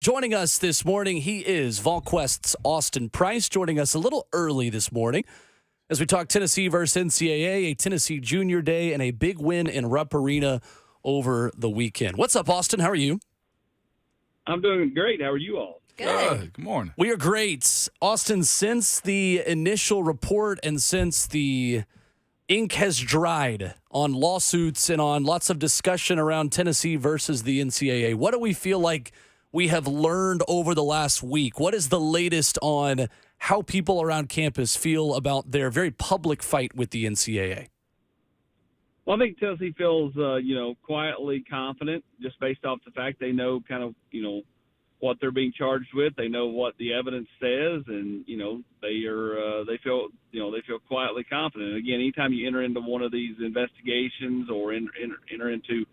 Joining us this morning, he is VolQuest's Austin Price, joining us a little early this morning as we talk Tennessee versus NCAA, a Tennessee Junior Day, and a big win in Rupp Arena over the weekend. What's up, Austin? How are you? I'm doing great. How are you all? Good. Good morning. We are great. Austin, since the initial report and since the ink has dried on lawsuits and on lots of discussion around Tennessee versus the NCAA, what do we feel like we have learned over the last week? What is the latest on how people around campus feel about their very public fight with the NCAA? Well, I think Tennessee feels, quietly confident just based off the fact they know kind of, what they're being charged with. They know what the evidence says, and they feel quietly confident. And again, anytime you enter into one of these investigations or enter into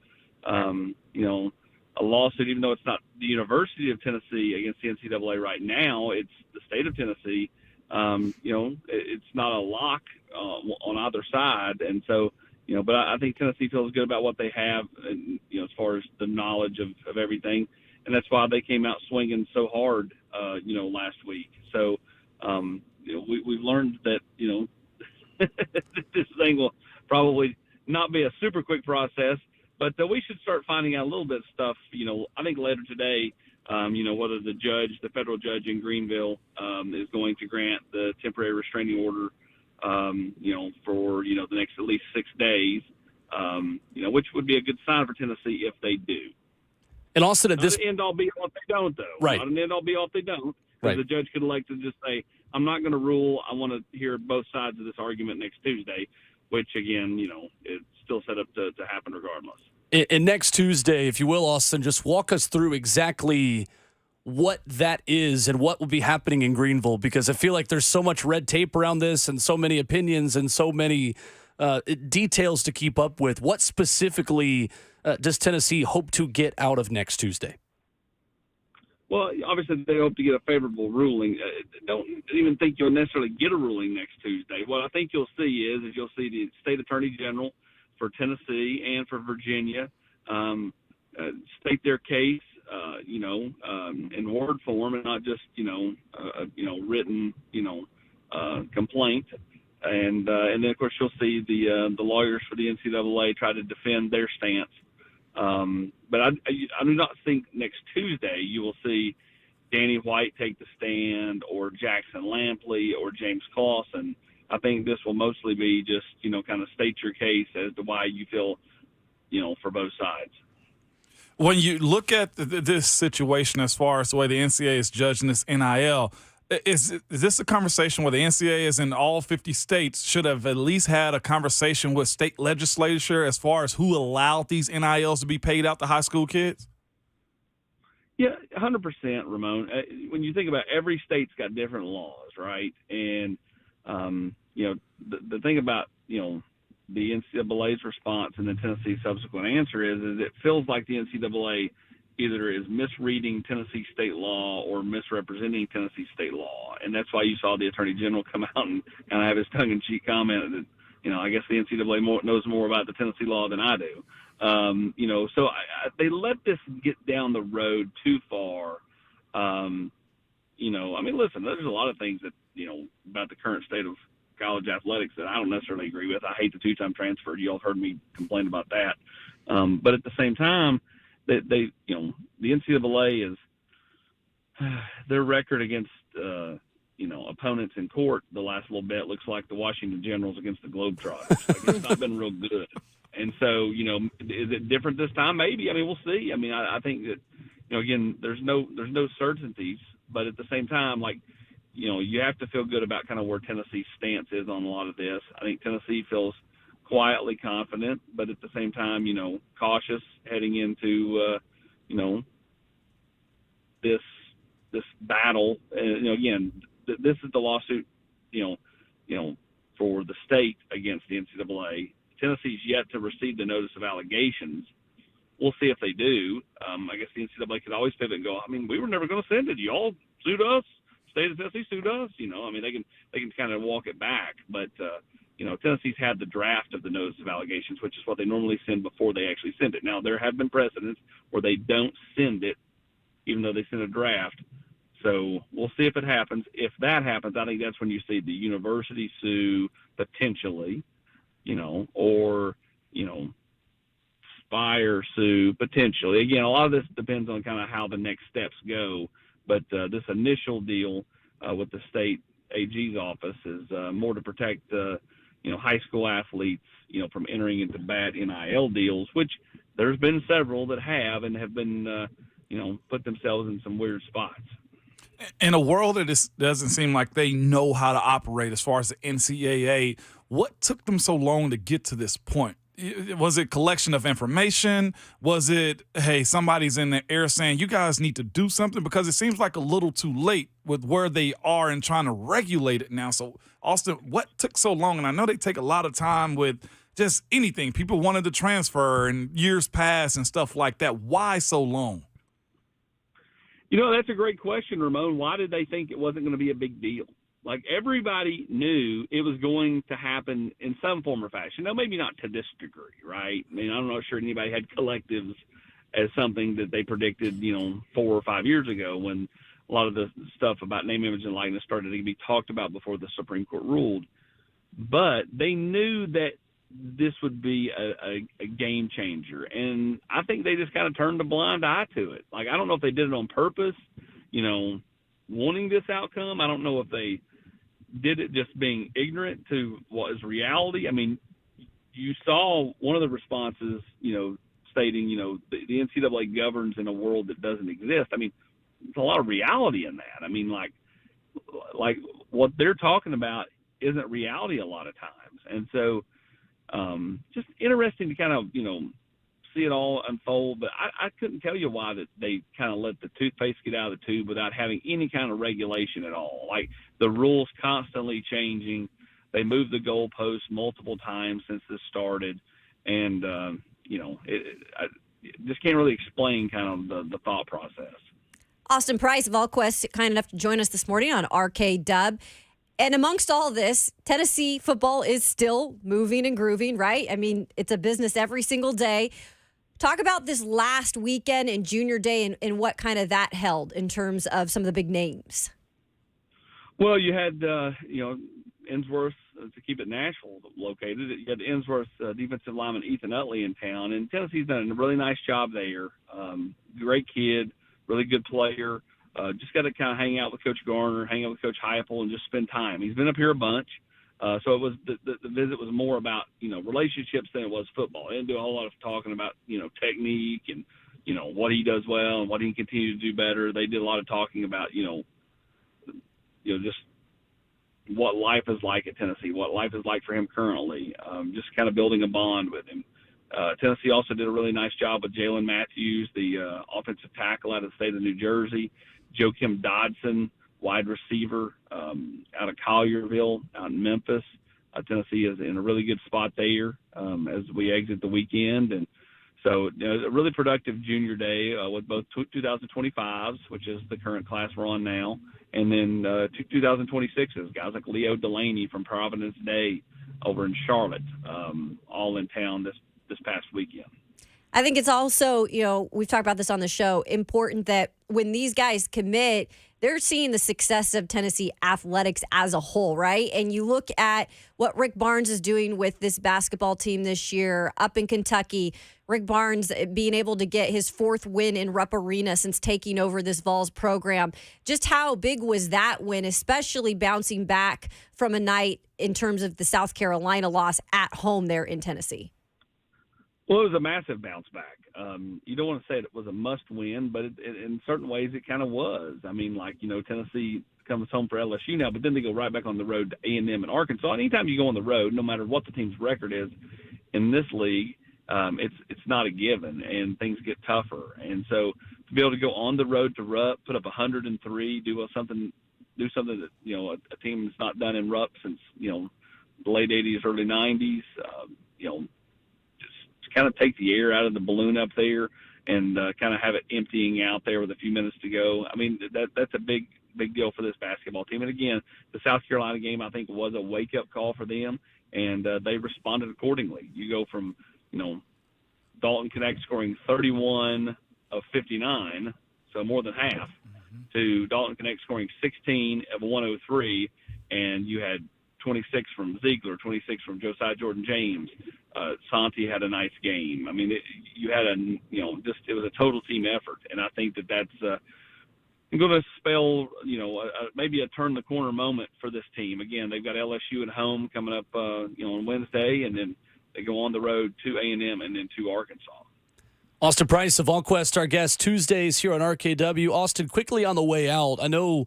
a lawsuit, even though it's not the University of Tennessee against the NCAA right now, it's the state of Tennessee. It's not a lock on either side, and so. But I think Tennessee feels good about what they have, and, as far as the knowledge of everything. And that's why they came out swinging so hard, last week. So, we've learned that, this thing will probably not be a super quick process, but we should start finding out a little bit of stuff, I think later today, whether the federal judge in Greenville is going to grant the temporary restraining order, for, the next at least 6 days, which would be a good sign for Tennessee if they do. And Austin, at this not an end all be all if they don't, though. Right. Not an end all be all if they don't. Because Right. the judge could elect to just say, I'm not going to rule. I want to hear both sides of this argument next Tuesday, which, again, it's still set up to happen regardless. And next Tuesday, if you will, Austin, just walk us through exactly what that is and what will be happening in Greenville, because I feel like there's so much red tape around this and so many opinions and so many details to keep up with. What specifically does Tennessee hope to get out of next Tuesday? Well, obviously they hope to get a favorable ruling. Don't even think you'll necessarily get a ruling next Tuesday. What I think you'll see is you'll see the state attorney general for Tennessee and for Virginia state their case, in word form and not just, written, complaint. And then, of course, you'll see the lawyers for the NCAA try to defend their stance. But I do not think next Tuesday you will see Danny White take the stand or Jackson Lampley or James Clausen. I think this will mostly be just, kind of state your case as to why you feel, for both sides. When you look at this situation as far as the way the NCAA is judging this NIL, is this a conversation where the NCAA is in all 50 states should have at least had a conversation with state legislature as far as who allowed these NILs to be paid out to high school kids? Yeah, 100%, Ramon. When you think about every state's got different laws, right? And, the thing about, the NCAA's response and the Tennessee's subsequent answer is it feels like the NCAA either is misreading Tennessee state law or misrepresenting Tennessee state law. And that's why you saw the Attorney General come out and kind of have his tongue-in-cheek comment that, I guess the NCAA knows more about the Tennessee law than I do. So they let this get down the road too far. Listen, there's a lot of things that, about the current state of college athletics that I don't necessarily agree with. I hate the two-time transfer. You all heard me complain about that. But at the same time, the NCAA is their record against, opponents in court the last little bit looks like the Washington Generals against the Globetrotters. Like, it's not been real good. And so, is it different this time? Maybe. We'll see. I think that, again, there's no certainties, but at the same time, you have to feel good about kind of where Tennessee's stance is on a lot of this. I think Tennessee feels quietly confident, but at the same time, cautious heading into, this battle. Again, this is the lawsuit, for the state against the NCAA. Tennessee's yet to receive the notice of allegations. We'll see if they do. I guess the NCAA could always pivot and go, we were never going to send it. Y'all sued us. State of Tennessee sued us. They can kind of walk it back. But, Tennessee's had the draft of the notice of allegations, which is what they normally send before they actually send it. Now, there have been precedents where they don't send it even though they sent a draft. So we'll see if it happens. If that happens, I think that's when you see the university sue potentially, or, Spire sue potentially. Again, a lot of this depends on kind of how the next steps go. But this initial deal with the state AG's office is more to protect, high school athletes, from entering into bad NIL deals, which there's been several that have been, put themselves in some weird spots. In a world that doesn't seem like they know how to operate as far as the NCAA, what took them so long to get to this point? Was it collection of information? Was it, hey, somebody's in the air saying, you guys need to do something? Because it seems like a little too late with where they are and trying to regulate it now. So, Austin, what took so long? And I know they take a lot of time with just anything. People wanted to transfer and years pass and stuff like that. Why so long? That's a great question, Ramon. Why did they think it wasn't going to be a big deal? Like, everybody knew it was going to happen in some form or fashion. Now, maybe not to this degree, right? I mean, I'm not sure anybody had collectives as something that they predicted, 4 or 5 years ago when a lot of the stuff about name, image, and likeness started to be talked about before the Supreme Court ruled. But they knew that this would be a game changer. And I think they just kind of turned a blind eye to it. Like, I don't know if they did it on purpose, wanting this outcome. I don't know if they did it just being ignorant to what is reality. I mean, you saw one of the responses, stating, the NCAA governs in a world that doesn't exist. I mean, there's a lot of reality in that. I mean, like what they're talking about isn't reality a lot of times. And so, just interesting to kind of, see it all unfold. But I couldn't tell you why that they kind of let the toothpaste get out of the tube without having any kind of regulation at all. Like, the rules constantly changing. They moved the goalposts multiple times since this started. And, I just can't really explain kind of the thought process. Austin Price, VolQuest, kind enough to join us this morning on RK Dub. And amongst all this, Tennessee football is still moving and grooving, right? I mean, it's a business every single day. Talk about this last weekend and Junior Day and what kind of that held in terms of some of the big names. Well, you had, Ensworth, to keep it Nashville located, you had Ensworth defensive lineman Ethan Utley in town, and Tennessee's done a really nice job there. Great kid, really good player. Just got to kind of hang out with Coach Garner, hang out with Coach Heupel, and just spend time. He's been up here a bunch. So it was the visit was more about, relationships than it was football. They didn't do a whole lot of talking about, technique and, what he does well and what he can continue to do better. They did a lot of talking about, just what life is like at Tennessee, what life is like for him currently, just kind of building a bond with him. Tennessee also did a really nice job with Jalen Matthews, the offensive tackle out of the state of New Jersey, Joakim Dodson, wide receiver out of Collierville, out in Memphis. Tennessee is in a really good spot there as we exit the weekend. And so a really productive Junior Day with both 2025s, which is the current class we're on now, and then 2026s, guys like Leo Delaney from Providence Day over in Charlotte, all in town this past weekend. I think it's also, we've talked about this on the show, important that when these guys commit, they're seeing the success of Tennessee athletics as a whole, right? And you look at what Rick Barnes is doing with this basketball team this year up in Kentucky. Rick Barnes being able to get his 4th win in Rupp Arena since taking over this Vols program. Just how big was that win, especially bouncing back from a night in terms of the South Carolina loss at home there in Tennessee? Well, it was a massive bounce back. You don't want to say it was a must-win, but in certain ways it kind of was. I mean, Tennessee comes home for LSU now, but then they go right back on the road to A&M and Arkansas. Anytime you go on the road, no matter what the team's record is in this league, it's not a given, and things get tougher. And so to be able to go on the road to Rupp, put up 103, do something that a team that's not done in Rupp since the late 80s, early 90s. Kind of take the air out of the balloon up there and kind of have it emptying out there with a few minutes to go. I mean, that's a big deal for this basketball team. And again, the South Carolina game, I think, was a wake-up call for them, and they responded accordingly. You go from, Dalton Connect scoring 31 of 59, so more than half, to Dalton Connect scoring 16 of 103, and you had 26 from Ziegler, 26 from Josiah Jordan James. Santi had a nice game. I mean, you had it was a total team effort, and I think that's going to spell, maybe a turn the corner moment for this team. Again, they've got LSU at home coming up, on Wednesday, and then they go on the road to A&M and then to Arkansas. Austin Price of VolQuest, our guest Tuesdays here on RKW. Austin, quickly on the way out, I know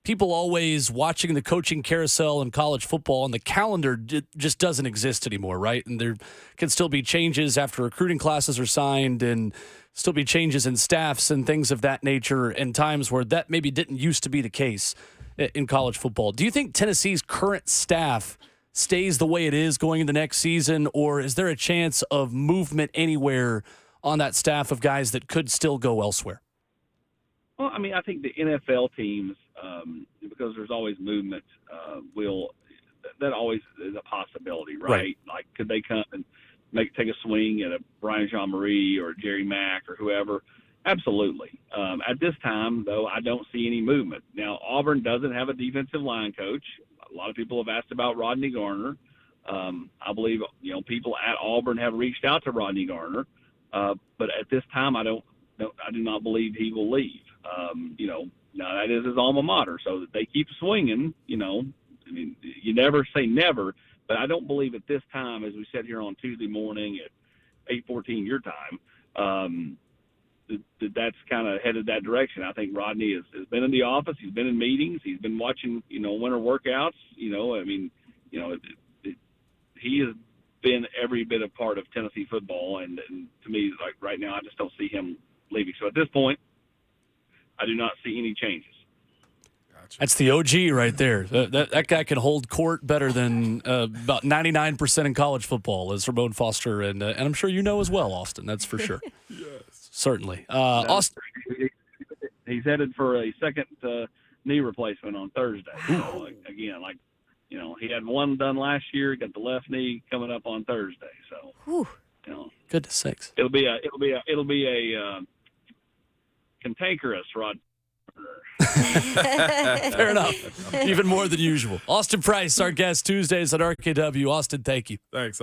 people always watching the coaching carousel in college football, and the calendar just doesn't exist anymore, right? And there can still be changes after recruiting classes are signed, and still be changes in staffs and things of that nature, and times where that maybe didn't used to be the case in college football. Do you think Tennessee's current staff stays the way it is going into next season, or is there a chance of movement anywhere on that staff of guys that could still go elsewhere? Well, I mean, I think the NFL teams, because there's always movement, that always is a possibility, right? Like, could they come and take a swing at a Brian Jean-Marie or Jerry Mack or whoever? Absolutely. At this time, though, I don't see any movement. Now, Auburn doesn't have a defensive line coach. A lot of people have asked about Rodney Garner. I believe, people at Auburn have reached out to Rodney Garner. But at this time, I do not believe he will leave. Now that is his alma mater, so that they keep swinging. I mean, you never say never, but I don't believe at this time, as we said here on Tuesday morning at 8:14 your time, that's kind of headed that direction. I think Rodney has been in the office, he's been in meetings, he's been watching, winter workouts. He has been every bit a part of Tennessee football, and to me, like right now, I just don't see him leaving. So at this point, I do not see any changes. Gotcha. That's the OG right there. That guy can hold court better than about 99% in college football, as Ramon Foster, and I'm sure you know as well, Austin. That's for sure. Yes. Certainly. Austin, he's headed for a second knee replacement on Thursday. So, again, he had one done last year. Got the left knee coming up on Thursday. So, goodness sakes, it'll be a cantankerous Rod. Fair enough. Even more than usual. Austin Price, our guest Tuesdays at RKW. Austin, thank you. Thanks,